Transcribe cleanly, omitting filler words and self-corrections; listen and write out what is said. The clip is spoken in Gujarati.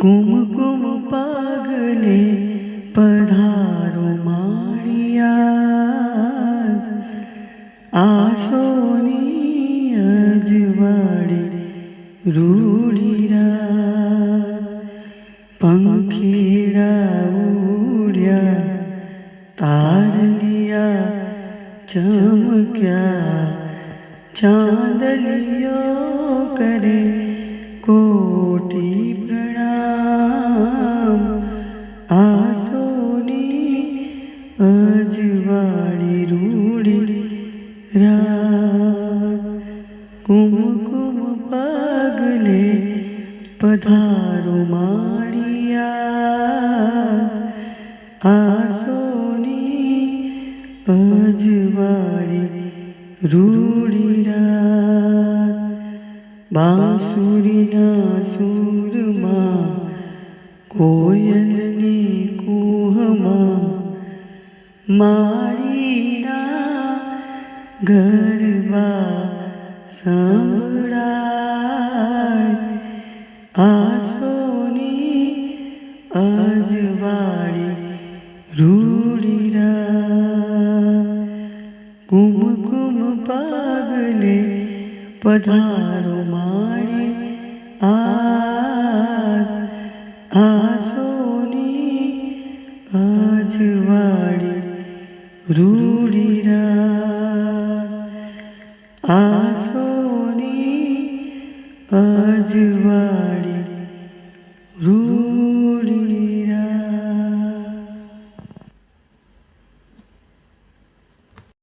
કુમકુમ પાગલે પધારો માળિયા, આસોની અજવાળે રૂડી રાત. પંખીડા ઉડ્યા, તારલિયા ચમક્યા, ચાંદલિયો કરે કોટી પ્રણામ. આસોની અજવાળી રૂડી રાત. કુમકુમ પગલે પધારો માળિયા, આસોની અજવાળી રૂડી રાત. બાંસુરીના સૂરમાં, કોયલની કુહમાં, માળીના ગરબા સંભળાય. આસોની અજવાળી રૂડી રાત. કુમકુમ પાગલે પધારો માળે આસોની અજવાળી રૂડી રાત. આસોની અજવાળી